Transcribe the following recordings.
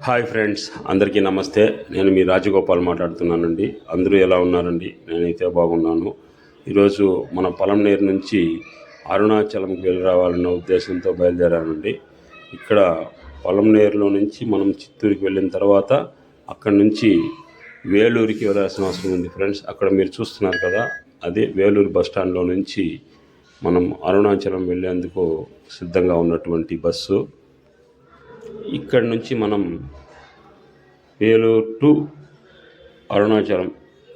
Hi friends, అందరికీ నమస్తే. నేను మీ రాజగోపాల్ మాట్లాడుతున్నానండి. అందరూ ఎలా ఉన్నారండి? నేనైతే బాగున్నాను. ఈరోజు మన పొలంనేరు నుంచి అరుణాచలంకి వెళ్ళి రావాలన్న ఉద్దేశంతో బయలుదేరానండి. ఇక్కడ పొలంనేరులో నుంచి మనం చిత్తూరుకి వెళ్ళిన తర్వాత అక్కడి నుంచి వేలూరుకి వెళ్ళాల్సిన అవసరం ఉంది ఫ్రెండ్స్. అక్కడ మీరు చూస్తున్నారు కదా, అదే వేలూరు బస్టాండ్లో నుంచి మనం అరుణాచలం వెళ్ళేందుకు సిద్ధంగా ఉన్నటువంటి బస్సు. ఇక్కడి నుంచి మనం వేలూరు టు అరుణాచలం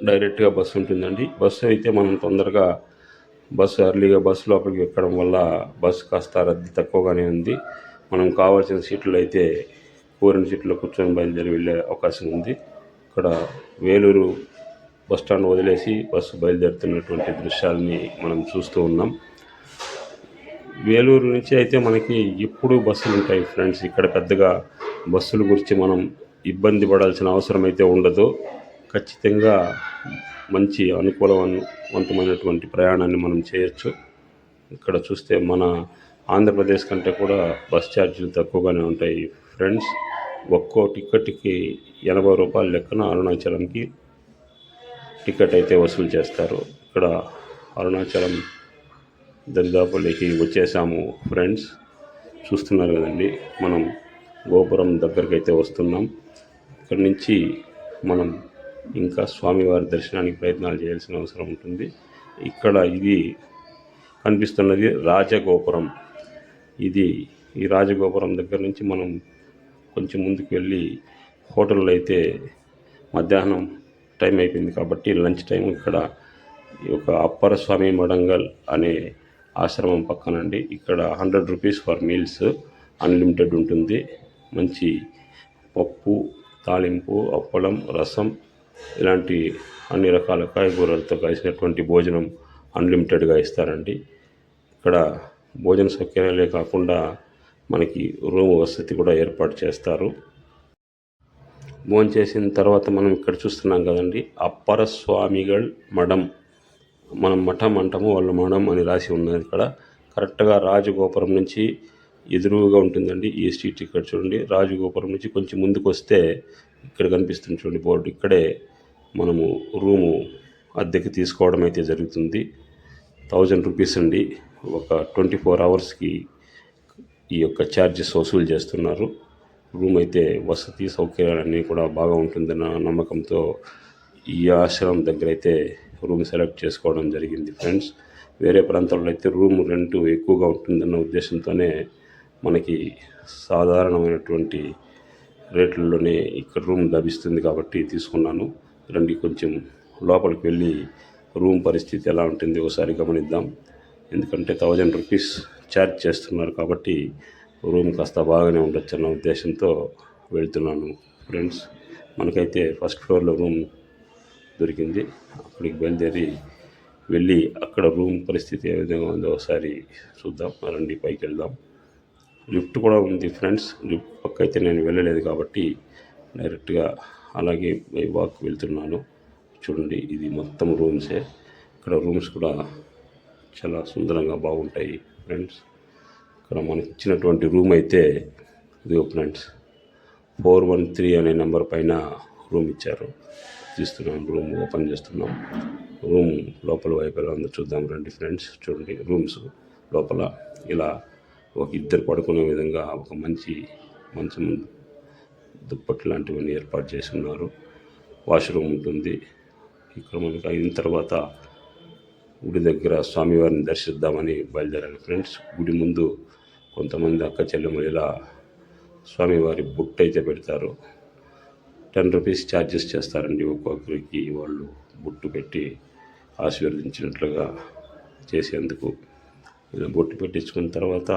డైరెక్ట్గా బస్సు ఉంటుందండి. బస్సు అయితే మనం తొందరగా ఎర్లీగా బస్సు లోపలికి ఎక్కడం వల్ల బస్సు కాస్త రద్దీ తక్కువగానే ఉంది. మనం కావాల్సిన సీట్లు అయితే కోరిన సీట్లో కూర్చొని బయలుదేరి వెళ్ళే అవకాశం ఉంది. ఇక్కడ వేలూరు బస్టాండ్ వదిలేసి బస్సు బయలుదేరుతున్నటువంటి దృశ్యాలని మనం చూస్తూ ఉన్నాం. వేలూరు నుంచి అయితే మనకి ఎప్పుడూ బస్సులు ఉంటాయి ఫ్రెండ్స్. ఇక్కడ పెద్దగా బస్సుల గురించి మనం ఇబ్బంది పడాల్సిన అవసరం అయితే ఉండదు. ఖచ్చితంగా మంచి అనుకూలవంతమైనటువంటి ప్రయాణాన్ని మనం చేయొచ్చు. ఇక్కడ చూస్తే మన ఆంధ్రప్రదేశ్ కంటే కూడా బస్ ఛార్జీలు తక్కువగానే ఉంటాయి ఫ్రెండ్స్. ఒక్కో టికెట్కి 80 రూపాయల లెక్కన అరుణాచలంకి టికెట్ అయితే వసూలు చేస్తారు. ఇక్కడ అరుణాచలం దరిదాపులకి వచ్చేసాము ఫ్రెండ్స్. చూస్తున్నారు కదండి, మనం గోపురం దగ్గరికి అయితే వస్తున్నాం. ఇక్కడి నుంచి మనం ఇంకా స్వామివారి దర్శనానికి ప్రయత్నాలు చేయాల్సిన అవసరం ఉంటుంది. ఇక్కడ ఇది కనిపిస్తున్నది రాజగోపురం. ఈ రాజగోపురం దగ్గర నుంచి మనం కొంచెం ముందుకు వెళ్ళి హోటల్లో అయితే మధ్యాహ్నం టైం అయిపోయింది కాబట్టి లంచ్ టైం ఇక్కడ ఒక అప్పర స్వామి మడంగల్ అనే ఆశ్రమం పక్కనండి. ఇక్కడ 100 రూపీస్ ఫర్ మీల్స్ అన్లిమిటెడ్ ఉంటుంది. మంచి పప్పు, తాలింపు, అప్పడం, రసం ఇలాంటి అన్ని రకాల కాయగూరలతో కలిసినటువంటి భోజనం అన్లిమిటెడ్గా ఇస్తారండి. ఇక్కడ భోజన సౌకర్యాలే కాకుండా మనకి రూమ్ వసతి కూడా ఏర్పాటు చేస్తారు. భోజనం చేసిన తర్వాత మనం ఇక్కడ చూస్తున్నాం కదండి, అప్పర స్వామిగల్ మఠం. మనం మఠం అంటాము, వాళ్ళు మఠం అని రాసి ఉన్నది. ఇక్కడ కరెక్ట్గా రాజగోపురం నుంచి ఎదురుగా ఉంటుందండి ఈ స్ట్రీట్. ఇక్కడ చూడండి, రాజగోపురం నుంచి కొంచెం ముందుకు వస్తే ఇక్కడ కనిపిస్తుంది చూడండి బోర్డు. ఇక్కడే మనము రూము అద్దెకి తీసుకోవడం అయితే జరుగుతుంది. 1000 రూపీస్ అండి. ఒక 24 అవర్స్కి ఈ యొక్క ఛార్జెస్ వసూలు చేస్తున్నారు. రూమ్ అయితే వసతి సౌకర్యాలన్నీ కూడా బాగా ఉంటుందన్న నమ్మకంతో ఈ ఆశ్రమం దగ్గర అయితే రూమ్ సెలెక్ట్ చేసుకోవడం జరిగింది ఫ్రెండ్స్. వేరే ప్రాంతాల్లో అయితే రూమ్ రెంట్ ఎక్కువగా ఉంటుందన్న ఉద్దేశంతోనే మనకి సాధారణమైనటువంటి రేట్లలోనే ఇక్కడ రూమ్ లభిస్తుంది కాబట్టి తీసుకున్నాను. రండి కొంచెం లోపలికి వెళ్ళి రూమ్ పరిస్థితి ఎలా ఉంటుంది ఒకసారి గమనిద్దాం. ఎందుకంటే 1000 రూపీస్ ఛార్జ్ చేస్తున్నారు కాబట్టి రూమ్ కాస్త బాగానే ఉండొచ్చు అన్న ఉద్దేశంతో వెళ్తున్నాను ఫ్రెండ్స్. మనకైతే ఫస్ట్ ఫ్లోర్లో రూమ్ దొరికింది. అక్కడికి బయలుదేరి వెళ్ళి అక్కడ రూమ్ పరిస్థితి ఏ విధంగా ఉందో ఒకసారి చూద్దాం. రండి పైకి వెళ్దాం. లిఫ్ట్ కూడా ఉంది ఫ్రెండ్స్. లిఫ్ట్ పక్క అయితే నేను వెళ్ళలేదు కాబట్టి డైరెక్ట్గా అలాగే బై వాక్ వెళ్తున్నాను. చూడండి, ఇది మొత్తం రూమ్సే. ఇక్కడ రూమ్స్ కూడా చాలా సుందరంగా బాగుంటాయి ఫ్రెండ్స్. ఇక్కడ మనకి ఇచ్చినటువంటి రూమ్ అయితే ఇదిగో ఫ్రెండ్స్, 413 అనే నెంబర్ పైన రూమ్ ఇచ్చారు. తీస్తున్నాం, రూమ్ ఓపెన్ చేస్తున్నాం. రూమ్ లోపల వైపు ఎలా ఉందో చూద్దాం రండి ఫ్రెండ్స్. చూడండి, రూమ్స్ లోపల ఇలా ఒక ఇద్దరు పడుకునే విధంగా ఒక మంచి మంచం, దుప్పట్లు లాంటివన్నీ ఏర్పాటు చేసి ఉన్నారు. వాష్రూమ్ ఉంటుంది. ఇక్కడ మనకి అయిన తర్వాత గుడి దగ్గర స్వామివారిని దర్శిద్దామని బయలుదేరాను ఫ్రెండ్స్. గుడి ముందు కొంతమంది అక్క చెల్లెమ్మలు ఇలా స్వామివారి బుట్ట అయితే పెడతారు. 10 రూపీస్ ఛార్జెస్ చేస్తారండి ఒక్కొక్కరికి. వాళ్ళు బొట్టు పెట్టి ఆశీర్వదించినట్లుగా చేసేందుకు. ఇలా బొట్టు పెట్టించుకున్న తర్వాత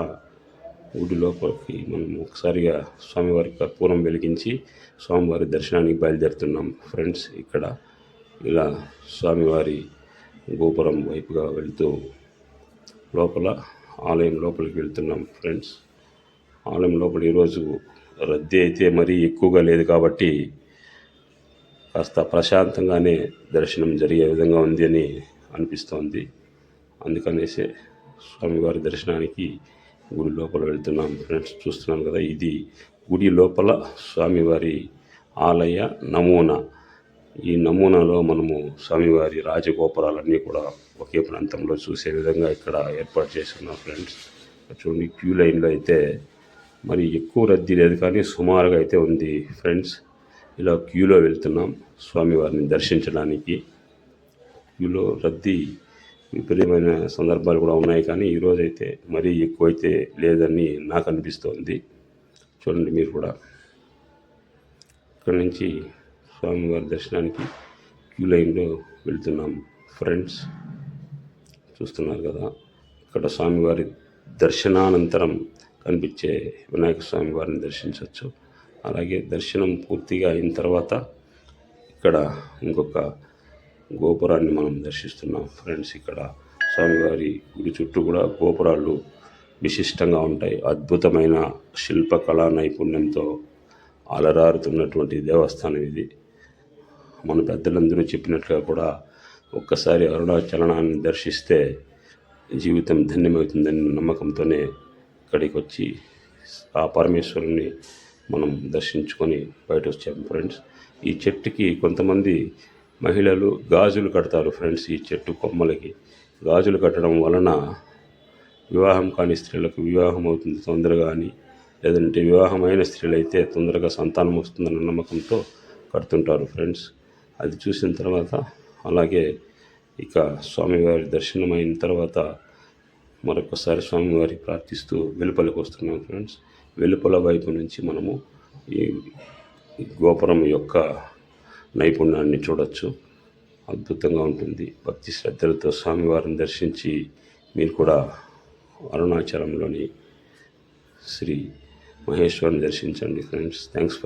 గుడి లోపలికి మనం ఒకసారిగా స్వామివారి కర్పూరం వెలిగించి స్వామివారి దర్శనానికి బయలుదేరుతున్నాం ఫ్రెండ్స్. ఇక్కడ ఇలా స్వామివారి గోపురం వైపుగా వెళ్తూ లోపల ఆలయం లోపలికి వెళ్తున్నాం ఫ్రెండ్స్. ఆలయం లోపల ఈరోజు రద్దీ అయితే మరీ ఎక్కువగా లేదు కాబట్టి కాస్త ప్రశాంతంగానే దర్శనం జరిగే విధంగా ఉంది అని అనిపిస్తోంది. అందుకనేసే స్వామివారి దర్శనానికి గుడి లోపల వెళ్తున్నాం ఫ్రెండ్స్. చూస్తున్నాను కదా, ఇది గుడి లోపల స్వామివారి ఆలయ నమూనా. ఈ నమూనాలో మనము స్వామివారి రాజగోపురాలన్నీ కూడా ఒకే ప్రాంతంలో చూసే విధంగా ఇక్కడ ఏర్పాటు చేస్తున్నాం ఫ్రెండ్స్. చూడండి, క్యూ లైన్లో అయితే మరి ఎక్కువ రద్దీ లేదు, కానీ సుమారుగా అయితే ఉంది ఫ్రెండ్స్. ఇలా క్యూలో వెళ్తున్నాం స్వామివారిని దర్శించడానికి. క్యూలో రద్దీ విపరీతమైన సందర్భాలు కూడా ఉన్నాయి, కానీ ఈరోజైతే మరీ ఎక్కువైతే లేదని నాకు అనిపిస్తోంది. చూడండి మీరు కూడా. ఇక్కడ నుంచి స్వామివారి దర్శనానికి క్యూ లైన్లో వెళ్తున్నాం ఫ్రెండ్స్. చూస్తున్నారు కదా, ఇక్కడ స్వామివారి దర్శనానంతరం కనిపించే వినాయక స్వామి వారిని దర్శించవచ్చు. అలాగే దర్శనం పూర్తిగా అయిన తర్వాత ఇక్కడ ఇంకొక గోపురాన్ని మనం దర్శిస్తున్నాం ఫ్రెండ్స్. ఇక్కడ స్వామివారి గుడి చుట్టూ కూడా గోపురాలు విశిష్టంగా ఉంటాయి. అద్భుతమైన శిల్పకళా నైపుణ్యంతో అలరారుతున్నటువంటి దేవస్థానం ఇది. మన పెద్దలందరూ చెప్పినట్లుగా కూడా ఒక్కసారి అరుణాచలనాన్ని దర్శిస్తే జీవితం ధన్యమవుతుందని నమ్మకంతోనే ఇక్కడికి వచ్చి ఆ పరమేశ్వరుని మనం దర్శించుకొని బయట వచ్చాము ఫ్రెండ్స్. ఈ చెట్టుకి కొంతమంది మహిళలు గాజులు కడతారు ఫ్రెండ్స్. ఈ చెట్టు కొమ్మలకి గాజులు కట్టడం వలన వివాహం కాని స్త్రీలకు వివాహం అవుతుంది తొందరగా అని, లేదంటే వివాహమైన స్త్రీలైతే తొందరగా సంతానం వస్తుందన్న నమ్మకంతో కడుతుంటారు ఫ్రెండ్స్. అది చూసిన తర్వాత అలాగే ఇక స్వామివారి దర్శనం అయిన తర్వాత మరొకసారి స్వామివారి ప్రార్థిస్తూ వెలుపలికి వస్తున్నాం ఫ్రెండ్స్. వెలుపల వైపు నుంచి మనము ఈ గోపురం యొక్క నైపుణ్యాన్ని చూడవచ్చు. అద్భుతంగా ఉంటుంది. భక్తి శ్రద్ధలతో స్వామివారిని దర్శించి మీరు కూడా అరుణాచలంలోని శ్రీ మహేశ్వరుని దర్శించండి ఫ్రెండ్స్. Thanks for